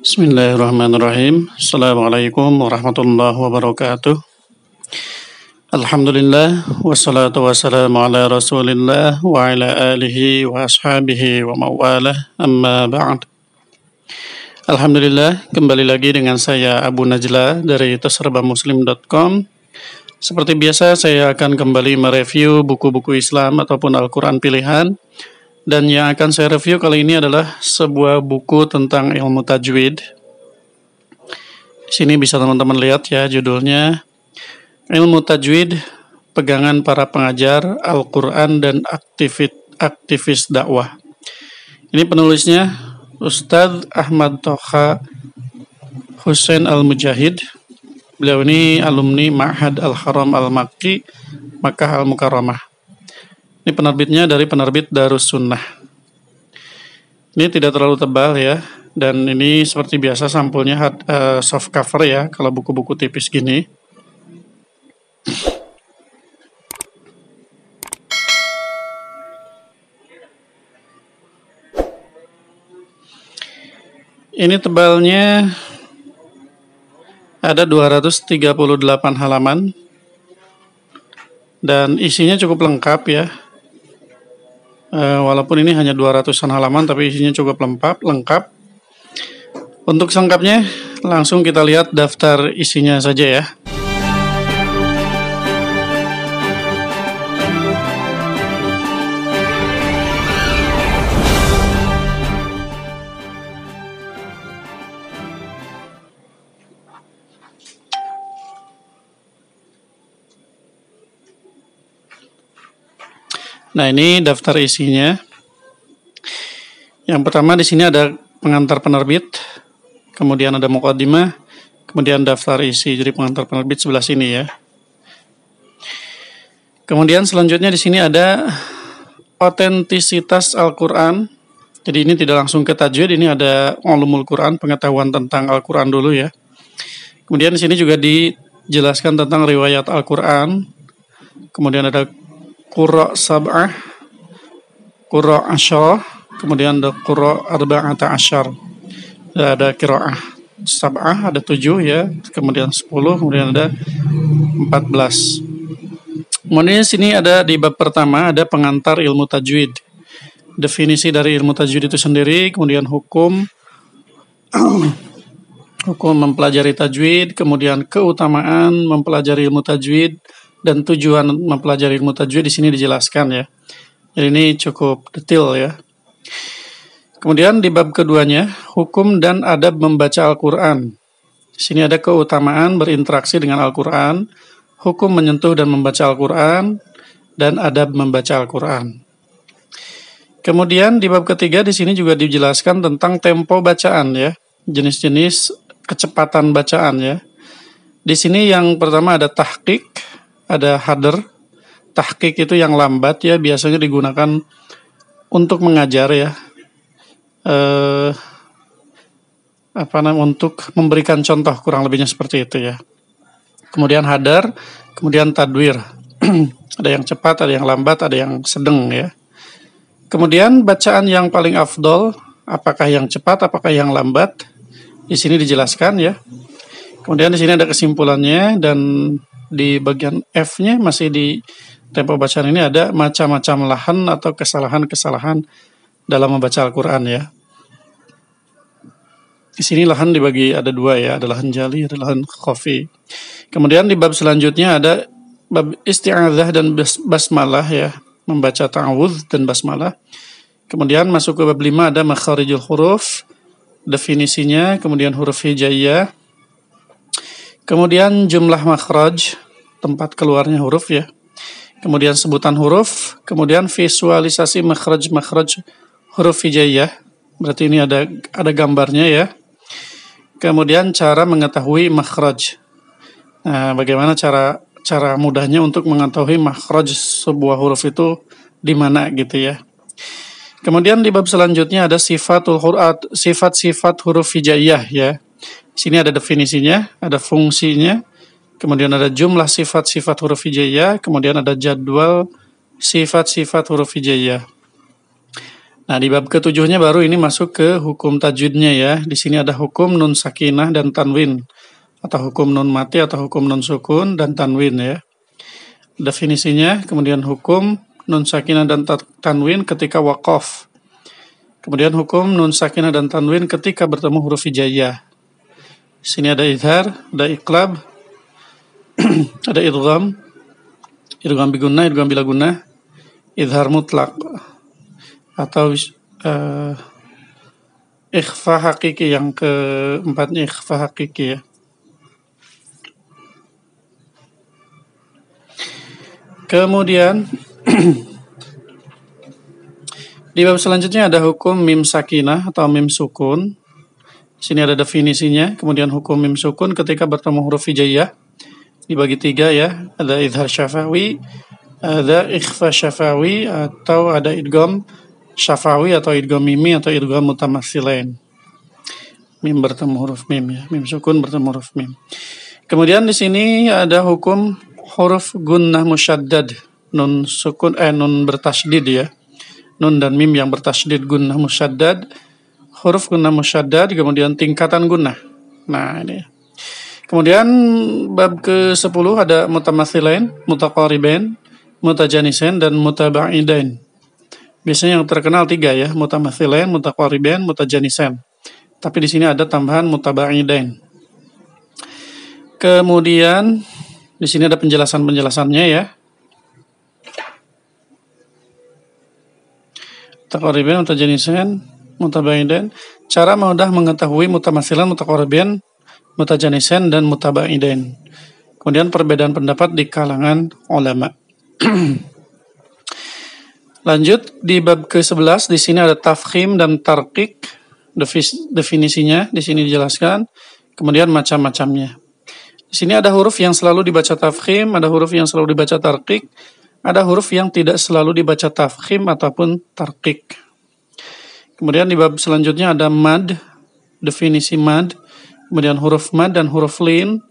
Bismillahirrahmanirrahim. Assalamualaikum warahmatullahi wabarakatuh. Alhamdulillah wassalatu wassalamu ala Rasulillah wa ala alihi wa ashabihi wa mawalah. Amma ba'd. Alhamdulillah, kembali lagi dengan saya Abu Najla dari tasrabahmuslim.com. Seperti biasa, saya akan kembali mereview buku-buku Islam ataupun Al-Quran pilihan. Dan yang akan saya review kali ini adalah sebuah buku tentang ilmu tajwid. Di sini bisa teman-teman lihat ya judulnya, Ilmu Tajwid, Pegangan Para Pengajar Al-Quran dan Aktivis Dakwah. Ini penulisnya Ustadz Ahmad Toha Hussein Al-Mujahid. Beliau ini alumni Ma'had Al-Haram Al-Makki, Makkah Al-Mukarramah. Ini penerbitnya dari penerbit Darus Sunnah. Ini tidak terlalu tebal ya, dan ini seperti biasa sampulnya soft cover ya, kalau buku-buku tipis gini. Ini tebalnya ada 238 halaman dan isinya cukup lengkap ya. Walaupun ini hanya 200-an halaman, tapi isinya cukup lengkap. Untuk selengkapnya, langsung kita lihat daftar isinya saja ya. Nah, ini daftar isinya. Yang pertama di sini ada pengantar penerbit, kemudian ada muqaddimah, kemudian daftar isi. Jadi pengantar penerbit sebelah sini ya. Kemudian selanjutnya di sini ada otentisitas Al-Quran. Jadi ini tidak langsung ke tajwid, ini ada ulumul Quran, pengetahuan tentang Al-Quran dulu ya. Kemudian di sini juga dijelaskan tentang riwayat Al-Quran. Kemudian ada Qurra sab'ah, Qurra asyarah, kemudian ada Qurra arba'ata asyar. Ada qiraah sab'ah, ada 7 ya, kemudian 10, kemudian ada 14. Kemudian sini ada di bab pertama ada pengantar ilmu tajwid. Definisi dari ilmu tajwid itu sendiri, kemudian hukum mempelajari tajwid, kemudian keutamaan mempelajari ilmu tajwid, dan tujuan mempelajari ilmu tajwid di sini dijelaskan ya. Jadi ini cukup detail ya. Kemudian di bab keduanya, hukum dan adab membaca Al-Quran. Di sini ada keutamaan berinteraksi dengan Al-Quran, hukum menyentuh dan membaca Al-Quran, dan adab membaca Al-Quran. Kemudian di bab ketiga di sini juga dijelaskan tentang tempo bacaan ya, jenis-jenis kecepatan bacaan ya. Di sini yang pertama ada tahqiq, ada hadr. Tahqiq itu yang lambat ya, biasanya digunakan untuk mengajar ya, untuk memberikan contoh, kurang lebihnya seperti itu ya. Kemudian hadar, kemudian tadwir. Ada yang cepat, ada yang lambat, ada yang sedang ya. Kemudian bacaan yang paling afdol, apakah yang cepat, apakah yang lambat, di sini dijelaskan ya. Kemudian di sini ada kesimpulannya, dan di bagian F-nya masih di tempo bacaan ini ada macam-macam lahan atau kesalahan-kesalahan dalam membaca Al-Quran ya. Di sini lahan dibagi ada 2 ya, ada lahan jali, ada lahan khafi. Kemudian di bab selanjutnya ada bab isti'adzah dan basmalah ya, membaca ta'awudz dan basmalah. Kemudian masuk ke bab 5 ada makharijul huruf, definisinya, kemudian huruf hijaiyah. Kemudian jumlah makhraj, tempat keluarnya huruf ya. Kemudian sebutan huruf, kemudian visualisasi makhraj huruf hijaiyah. Berarti ini ada gambarnya ya. Kemudian cara mengetahui makhraj. Nah, bagaimana cara mudahnya untuk mengetahui makhraj sebuah huruf itu di mana gitu ya. Kemudian di bab selanjutnya ada sifat-sifat huruf hijaiyah ya. Di sini ada definisinya, ada fungsinya, kemudian ada jumlah sifat-sifat huruf hijaiyah, kemudian ada jadwal sifat-sifat huruf hijaiyah. Nah, di bab ketujuhnya baru ini masuk ke hukum tajwidnya ya. Di sini ada hukum nun sakinah dan tanwin, atau hukum nun mati atau hukum nun sukun dan tanwin ya. Definisinya, kemudian hukum nun sakinah dan tanwin ketika waqaf. Kemudian hukum nun sakinah dan tanwin ketika bertemu huruf hijaiyah. Di sini ada idhar, ada iqlab, ada idgham, idgham bigunnah, idgham bila gunnah, idhar mutlak atau ikhfa hakiki, yang keempatnya ikhfa hakiki ya. Kemudian di bab selanjutnya ada hukum mim sakinah atau mim sukun. Di sini ada definisinya. Kemudian hukum mim sukun ketika bertemu huruf hijaiyah dibagi 3 ya. Ada idhar syafawi, ada ikhfa syafawi, atau ada idgham syafawi atau idgham mimi atau idgham mutamatsilain. Mim bertemu huruf mim ya. Mim sukun bertemu huruf mim. Kemudian di sini ada hukum huruf gunnah musyaddad, nun sukun nun bertasydid ya. Nun dan mim yang bertasydid gunnah musyaddad, huruf gunnah musyaddad, kemudian tingkatan gunnah. Nah, ini. Kemudian bab ke-10 ada mutamatsilain, mutaqaribain, mutajanisen dan mutabaidain. Biasanya yang terkenal 3 ya, mutamatsilain, mutaqaribain, mutajanisen. Tapi di sini ada tambahan mutabaidain. Kemudian di sini ada penjelasannya ya. Mutaqaribain, mutajanisen, mutabaidain. Cara mudah mengetahui mutamatsilan, mutaqaribain, mutajanisen dan mutabaidain. Kemudian perbedaan pendapat di kalangan ulama. Lanjut di bab ke-11, di sini ada tafkhim dan tarqiq. Definisinya di sini dijelaskan. Kemudian macam-macamnya. Di sini ada huruf yang selalu dibaca tafkhim, ada huruf yang selalu dibaca tarqiq, ada huruf yang tidak selalu dibaca tafkhim ataupun tarqiq. Kemudian di bab selanjutnya ada mad, definisi mad, kemudian huruf mad dan huruf lin,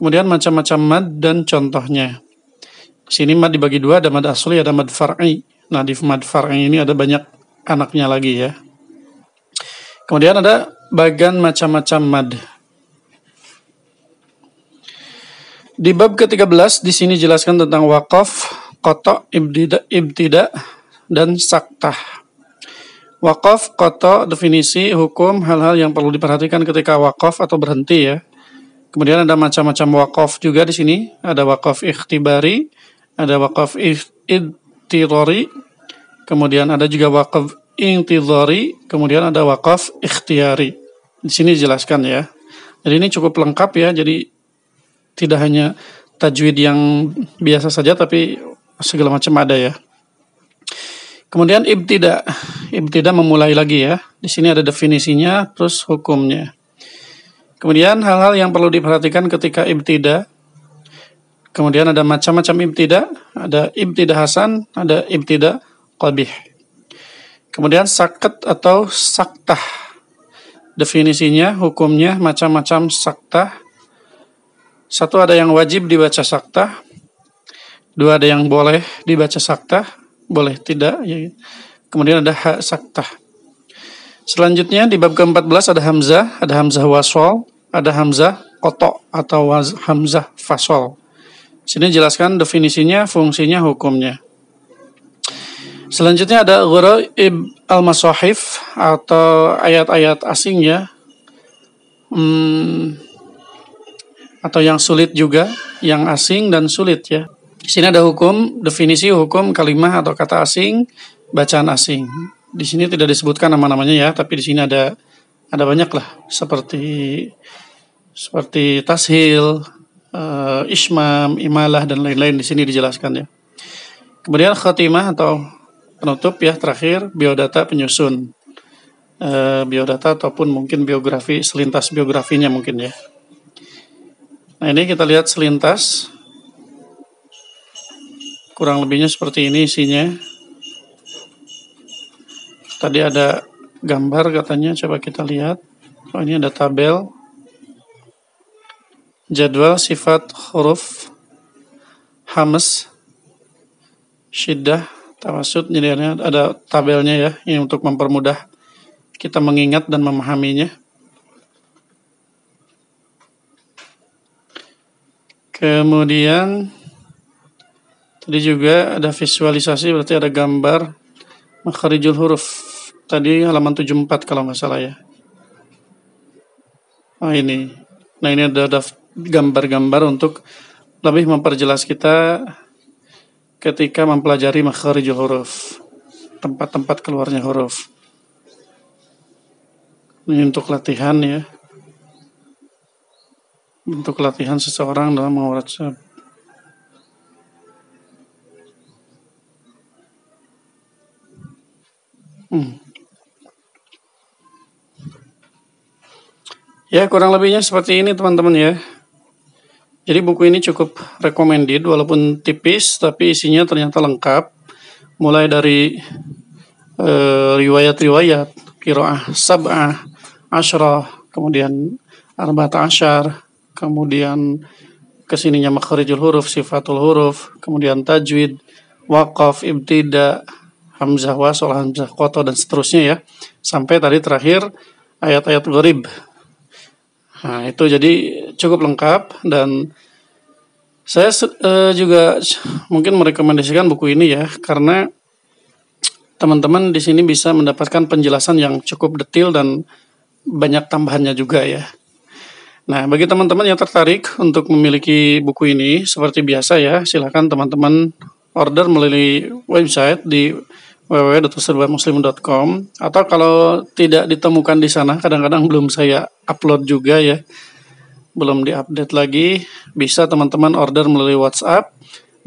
kemudian macam-macam mad dan contohnya. Di sini mad dibagi 2, ada mad asli, ada mad far'i. Nah, di mad far'i ini ada banyak anaknya lagi ya. Kemudian ada bagan macam-macam mad. Di bab ke-13 di sini jelaskan tentang waqaf, qata', ibtida' dan saktah. Waqaf, qata', definisi, hukum, hal-hal yang perlu diperhatikan ketika waqaf atau berhenti ya. Kemudian ada macam-macam waqaf juga di sini. Ada waqaf ikhtibari, ada waqaf idtirari, kemudian ada juga waqaf intidhari, kemudian ada waqaf ikhtiyari. Di sini dijelaskan ya. Jadi ini cukup lengkap ya. Jadi tidak hanya tajwid yang biasa saja, tapi segala macam ada ya. Kemudian ibtida memulai lagi ya. Di sini ada definisinya, terus hukumnya. Kemudian hal-hal yang perlu diperhatikan ketika ibtida. Kemudian ada macam-macam ibtida, ada ibtida hasan, ada ibtida qabih. Kemudian sakat atau saktah. Definisinya, hukumnya, macam-macam saktah. 1 ada yang wajib dibaca saktah. 2 ada yang boleh dibaca saktah, boleh tidak ya. Kemudian ada hak saktah. Selanjutnya di bab ke-14 ada hamzah wasol, ada hamzah qata' atau hamzah fasol. Sini jelaskan definisinya, fungsinya, hukumnya. Selanjutnya ada gharaib al-masahif atau ayat-ayat asing ya. Atau yang sulit juga, yang asing dan sulit ya. Di sini ada hukum, definisi hukum kalimah atau kata asing, bacaan asing. Di sini tidak disebutkan nama-namanya ya, tapi di sini ada banyak lah, seperti tashil, ismam, imalah dan lain-lain di sini dijelaskan ya. Kemudian khatimah atau penutup ya, terakhir biodata penyusun. Biodata ataupun mungkin biografi, selintas biografinya mungkin ya. Nah, ini kita lihat selintas. Kurang lebihnya seperti ini isinya. Tadi ada gambar katanya, coba kita lihat. Oh, ini ada tabel. Jadwal sifat huruf hamz, syiddah, Tawasud, jadi ada tabelnya ya, ini untuk mempermudah kita mengingat dan memahaminya. Kemudian tadi juga ada visualisasi, berarti ada gambar makharijul huruf. Tadi halaman 74 kalau nggak salah ya. Oh ini. Nah ini ada gambar-gambar untuk lebih memperjelas kita ketika mempelajari makharijul huruf, tempat-tempat keluarnya huruf. Ini untuk latihan ya. Untuk latihan seseorang dalam mengucapkan. Ya, kurang lebihnya seperti ini teman-teman ya. Jadi buku ini cukup recommended walaupun tipis, tapi isinya ternyata lengkap. Mulai dari riwayat-riwayat, qiraah sab'ah, asyrah, kemudian arba'ata asyar, kemudian kesininya makharijul huruf, sifatul huruf, kemudian tajwid, waqaf, ibtida, hamzah wasl, hamzah qata, dan seterusnya ya. Sampai tadi terakhir ayat-ayat gharib. Nah, itu jadi cukup lengkap, dan saya juga mungkin merekomendasikan buku ini ya, karena teman-teman di sini bisa mendapatkan penjelasan yang cukup detail dan banyak tambahannya juga ya. Nah, bagi teman-teman yang tertarik untuk memiliki buku ini, seperti biasa ya, silakan teman-teman order melalui website di www.toserbamuslim.com, atau kalau tidak ditemukan di sana, kadang-kadang belum saya upload juga ya, belum diupdate lagi, bisa teman-teman order melalui WhatsApp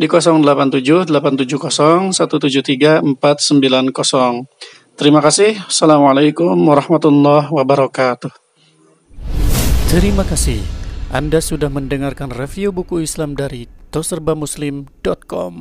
di 087 870 173 490. Terima kasih. Assalamualaikum warahmatullahi wabarakatuh. Terima kasih. Anda sudah mendengarkan review buku Islam dari toserbamuslim.com.